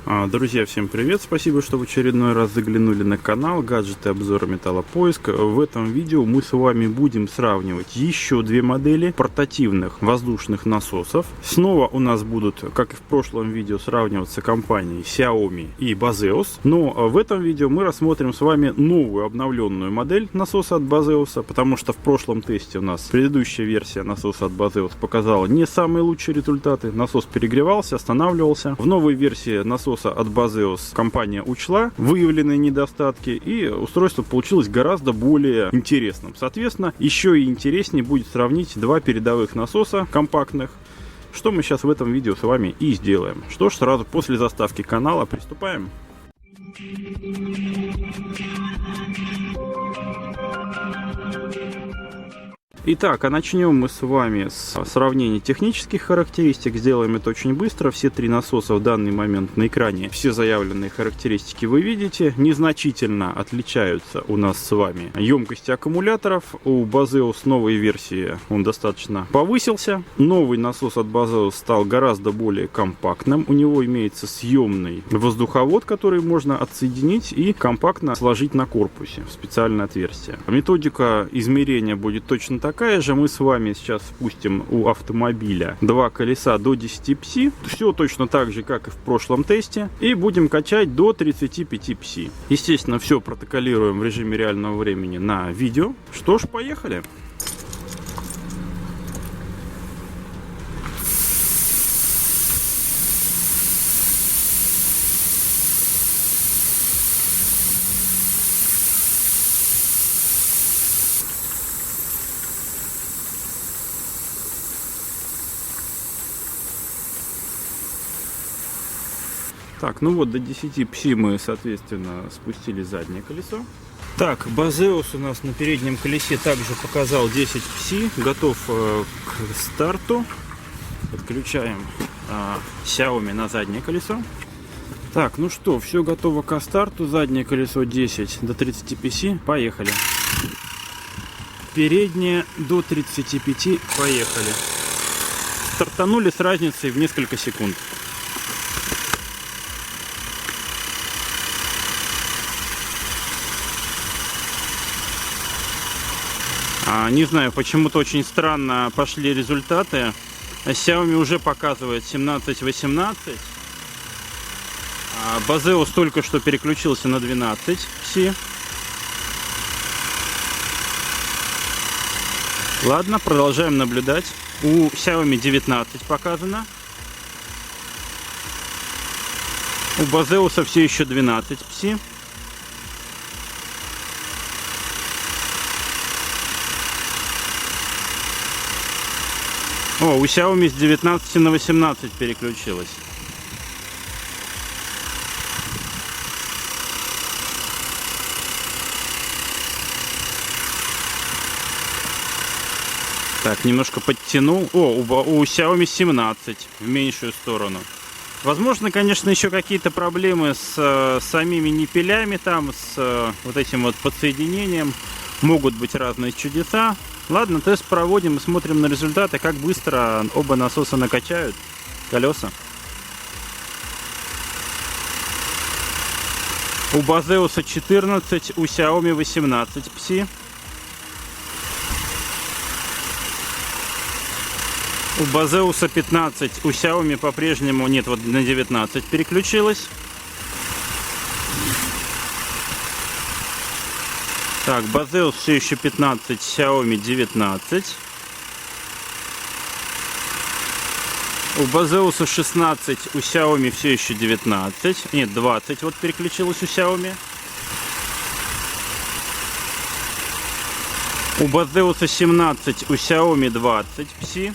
Друзья, всем привет! Спасибо, что в очередной раз заглянули на канал Гаджеты, обзоры, металлопоиск. В этом видео мы с вами будем сравнивать еще две модели портативных воздушных насосов. Снова у нас будут, как и в прошлом видео, сравниваться компании Xiaomi и Baseus. Но в этом видео мы рассмотрим с вами новую обновленную модель насоса от Baseus, потому что в прошлом тесте у нас предыдущая версия насоса от Baseus показала не самые лучшие результаты. Насос перегревался, останавливался. В новой версии насоса от Baseus компания учла выявленные недостатки, и устройство получилось гораздо более интересным. Соответственно, еще и интереснее будет сравнить два передовых насоса компактных, что мы сейчас в этом видео с вами и сделаем. Что ж, сразу после заставки канала приступаем. Итак, а начнем мы с вами с сравнения технических характеристик. Сделаем это очень быстро. Все три насоса в данный момент на экране. Все заявленные характеристики вы видите. Незначительно отличаются у нас с вами емкости аккумуляторов. У Baseus новой версии он достаточно повысился. Новый насос от Baseus стал гораздо более компактным. У него имеется съемный воздуховод, который можно отсоединить и компактно сложить на корпусе в специальное отверстие. Методика измерения будет точно такая же. Мы с вами сейчас спустим у автомобиля два колеса до 10 пси. Все точно так же, как и в прошлом тесте. И будем качать до 35 пси. Естественно, все протоколируем в режиме реального времени на видео. Что ж, поехали. Так, ну вот до 10 пси мы, соответственно, спустили заднее колесо. Так, Baseus у нас на переднем колесе также показал 10 пси, готов к старту. Подключаем Xiaomi на заднее колесо. Так, ну что, все готово к старту. Заднее колесо 10 до 30 пси. Поехали. Переднее до 35. Поехали. Стартанули с разницей в несколько секунд. Не знаю, почему-то очень странно пошли результаты. Xiaomi уже показывает 17-18. Baseus только что переключился на 12 пси. Ладно, продолжаем наблюдать. У Xiaomi 19 показано. У Baseus все еще 12 пси. О, у Xiaomi с 19 на 18 переключилась. Так, немножко подтянул. О, у Xiaomi 17 в меньшую сторону. Возможно, конечно, еще какие-то проблемы с самими ниппелями, там, с вот этим вот подсоединением. Могут быть разные чудеса. Ладно, тест проводим и смотрим на результаты, как быстро оба насоса накачают колеса. У Baseus 14, у Xiaomi 18 пси. У Baseus 15, у Xiaomi по-прежнему нет, вот на 19 переключилась. Так, Baseus все еще 15, Xiaomi 19. У Baseus 16, у Xiaomi все еще 19. Нет, 20 вот переключилась у Xiaomi. У Baseus 17, у Xiaomi 20 пси.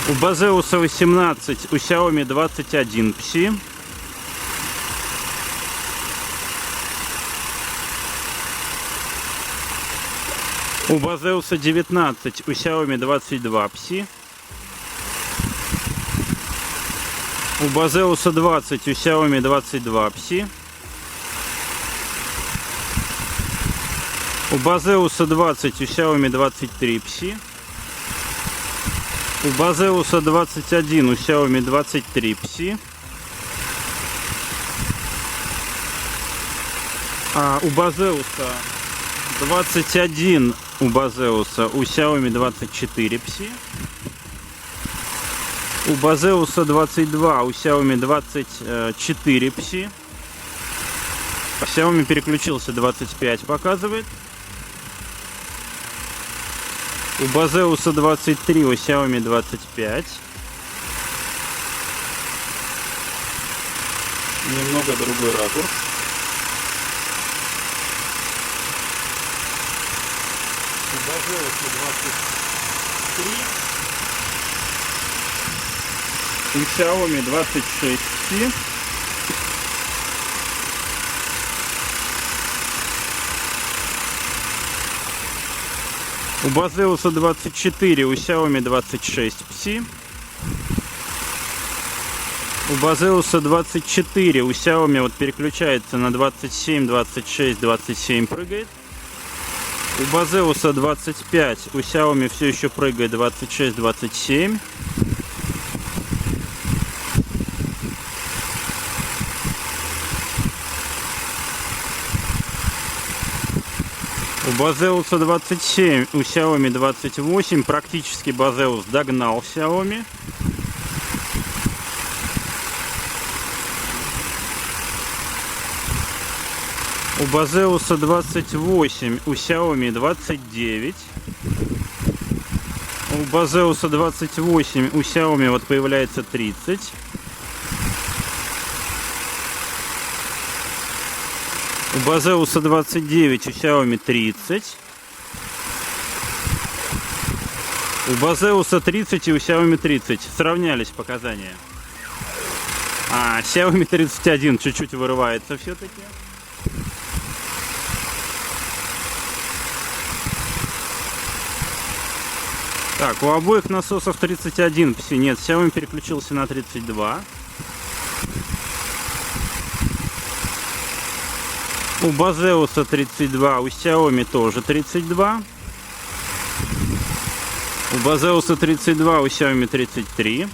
У Baseus 18, у Xiaomi 21 пси. У Baseus 19, у Xiaomi 22 пси. У Baseus 20, у Xiaomi 22 пси. У Baseus 20, у Xiaomi 23 пси. У Baseus 21, у Xiaomi 23 Psi. У Baseus 21, у Baseus, у Xiaomi 24 Psi. У Baseus 22, у Xiaomi 24 Psi. Xiaomi переключился, 25 показывает. У Baseus 23, у Xiaomi 25. Немного другой ракурс. У Baseus 23. У Xiaomi 26 Psi. У Baseus 24, у Xiaomi 26 Psi. У Baseus 24, у Xiaomi вот переключается на 27, 26, 27 прыгает. У Baseus 25, у Xiaomi все еще прыгает 26, 27. У Baseus 27, у Xiaomi 28, практически Baseus догнал Xiaomi. У Baseus 28, у Xiaomi 29. У Baseus 28, у Xiaomi вот появляется 30. У Baseus 29, у Xiaomi 30. У Baseus 30 и у Xiaomi 30. Сравнялись показания. Xiaomi 31 чуть-чуть вырывается все-таки. Так, у обоих насосов 31 Psi. Нет, Xiaomi переключился на 32. У Baseus 32, у Xiaomi тоже 32. У Baseus 32, у Xiaomi 33.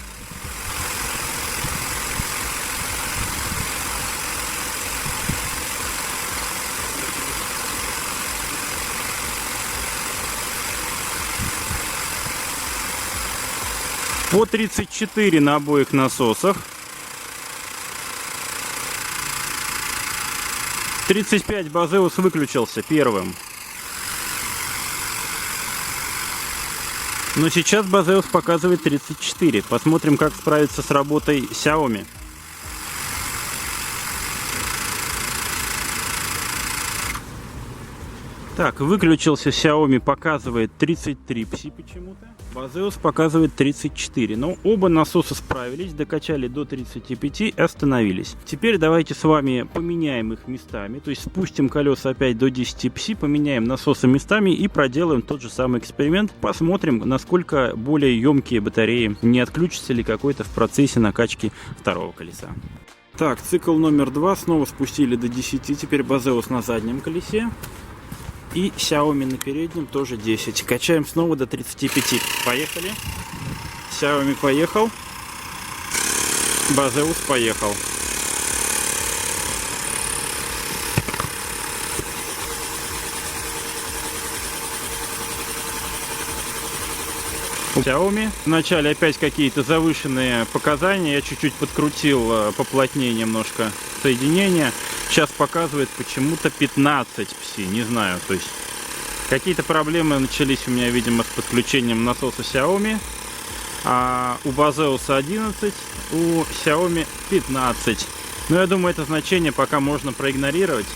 По 34 на обоих насосах. 35 Baseus выключился первым. Но сейчас Baseus показывает 34. Посмотрим, как справиться с работой Xiaomi. Так, выключился Xiaomi, показывает 33 Psi почему-то. Baseus показывает 34. Но оба насоса справились, докачали до 35 и остановились. Теперь давайте с вами поменяем их местами. То есть спустим колеса опять до 10 Psi, поменяем насосы местами и проделаем тот же самый эксперимент. Посмотрим, насколько более емкие батареи, не отключится ли какой-то в процессе накачки второго колеса. Так, цикл номер 2. Снова спустили до 10. Теперь Baseus на заднем колесе. И Xiaomi на переднем тоже 10. Качаем снова до 35. Поехали. Xiaomi поехал. Baseus поехал. Xiaomi. Вначале опять какие-то завышенные показания. Я чуть-чуть подкрутил поплотнее немножко соединение. Сейчас показывает почему-то 15 Psi. Не знаю. То есть какие-то проблемы начались у меня, видимо, с подключением насоса Xiaomi. У Baseus 11, у Xiaomi 15. Но я думаю, это значение пока можно проигнорировать.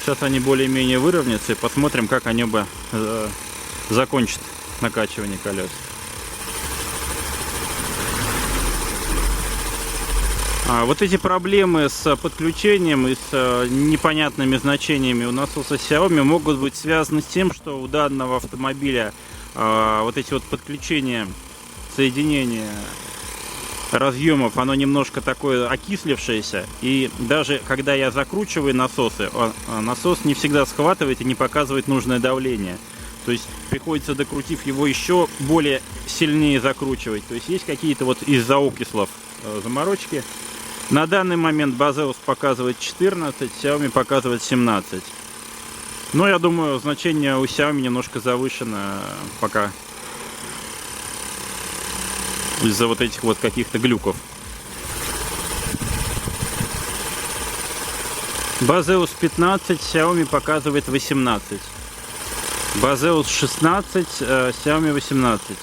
Сейчас они более-менее выровнятся и посмотрим, как они оба закончат накачивание колес. Вот эти проблемы с подключением и с непонятными значениями у насоса Xiaomi могут быть связаны с тем, что у данного автомобиля вот эти вот подключения, соединения разъемов, оно немножко такое окислившееся. И даже когда я закручиваю насосы, насос не всегда схватывает и не показывает нужное давление. То есть приходится, докрутив его, еще более сильнее закручивать. То есть есть какие-то вот из-за окислов заморочки. На данный момент Baseus показывает 14, Xiaomi показывает 17. Но я думаю, значение у Xiaomi немножко завышено пока из-за вот этих вот каких-то глюков. Baseus 15, Xiaomi показывает 18. Baseus 16, Xiaomi 18.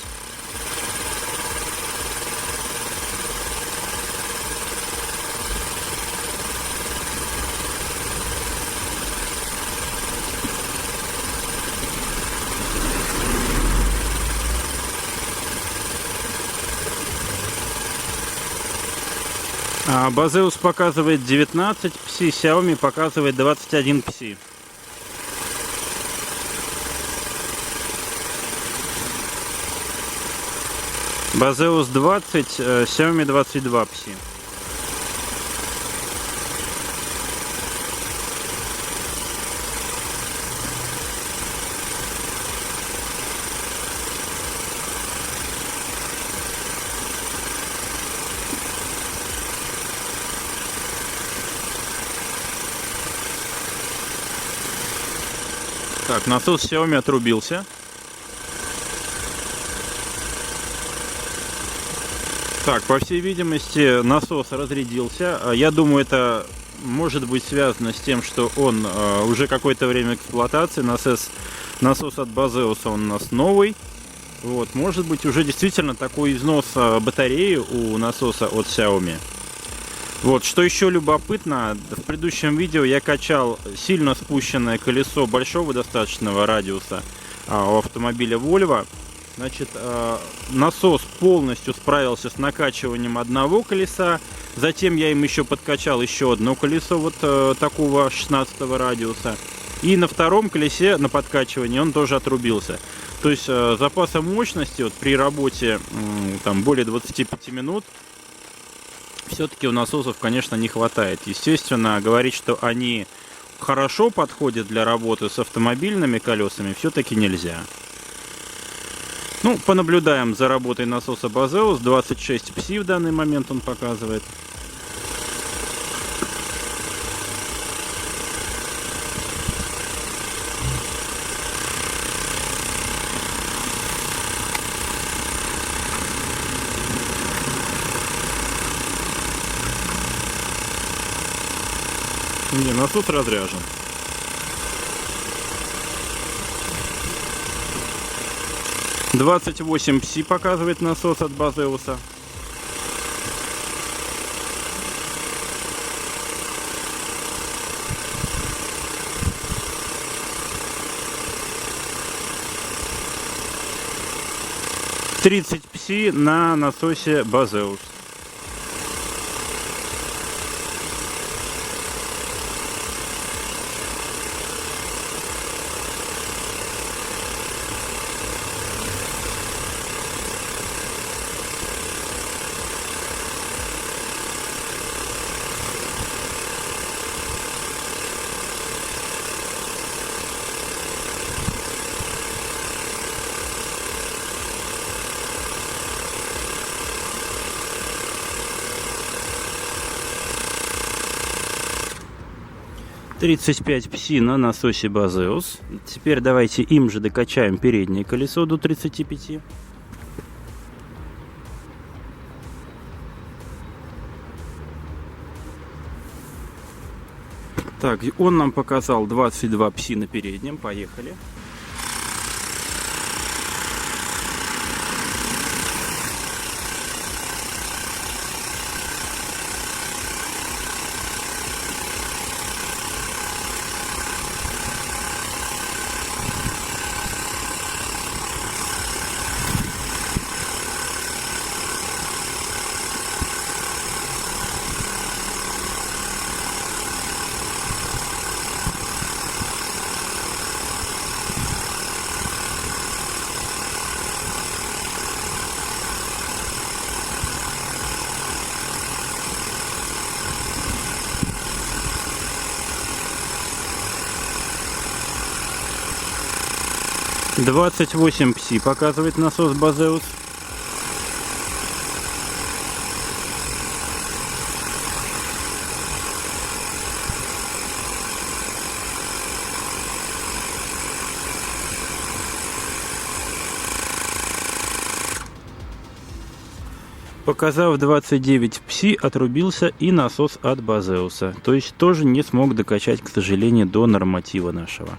Baseus показывает 19 пси, Xiaomi показывает 21 пси. Baseus 20, Xiaomi 22 пси. Так, насос Xiaomi отрубился. Так, по всей видимости, насос разрядился. Я думаю, это может быть связано с тем, что он уже какое-то время эксплуатации. Насос от Baseus он у нас новый. Вот, может быть, уже действительно такой износ батареи у насоса от Xiaomi. Вот, что еще любопытно, в предыдущем видео я качал сильно спущенное колесо большого достаточного радиуса у автомобиля Volvo. Значит, насос полностью справился с накачиванием одного колеса. Затем я им еще подкачал еще одно колесо вот такого 16 радиуса. И на втором колесе на подкачивании он тоже отрубился. То есть запаса мощности вот, при работе там, более 25 минут все-таки у насосов, конечно, не хватает. Естественно, говорить, что они хорошо подходят для работы с автомобильными колесами, все-таки нельзя. Ну, понаблюдаем за работой насоса Baseus. 26 пси в данный момент он показывает. Не, насос разряжен. Двадцать 28 пси показывает насос от Baseus. Тридцать пси на насосе Baseus. Тридцать 35 пси на насосе Baseus. Теперь давайте им же докачаем переднее колесо до 35. Так, он нам показал 22 пси на переднем. Поехали. 28 пси показывает насос Базеус. Показав 29 пси, отрубился и насос от Базеуса. То есть тоже не смог докачать, к сожалению, до норматива нашего.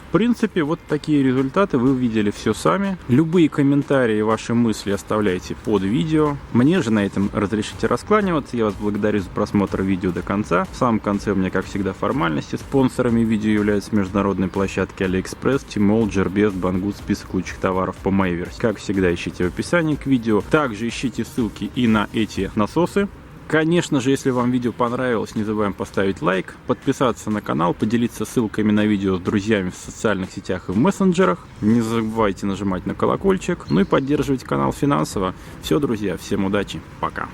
В принципе, вот такие результаты. Вы увидели все сами. Любые комментарии, ваши мысли оставляйте под видео. Мне же на этом разрешите раскланиваться. Я вас благодарю за просмотр видео до конца. В самом конце у меня, как всегда, формальности. Спонсорами видео являются международные площадки AliExpress, Tmall, Gearbest, Banggood, список лучших товаров по моей версии. Как всегда, ищите в описании к видео. Также ищите ссылки и на эти насосы. Конечно же, если вам видео понравилось, не забываем поставить лайк, подписаться на канал, поделиться ссылками на видео с друзьями в социальных сетях и в мессенджерах. Не забывайте нажимать на колокольчик, ну и поддерживать канал финансово. Все, друзья, всем удачи, пока.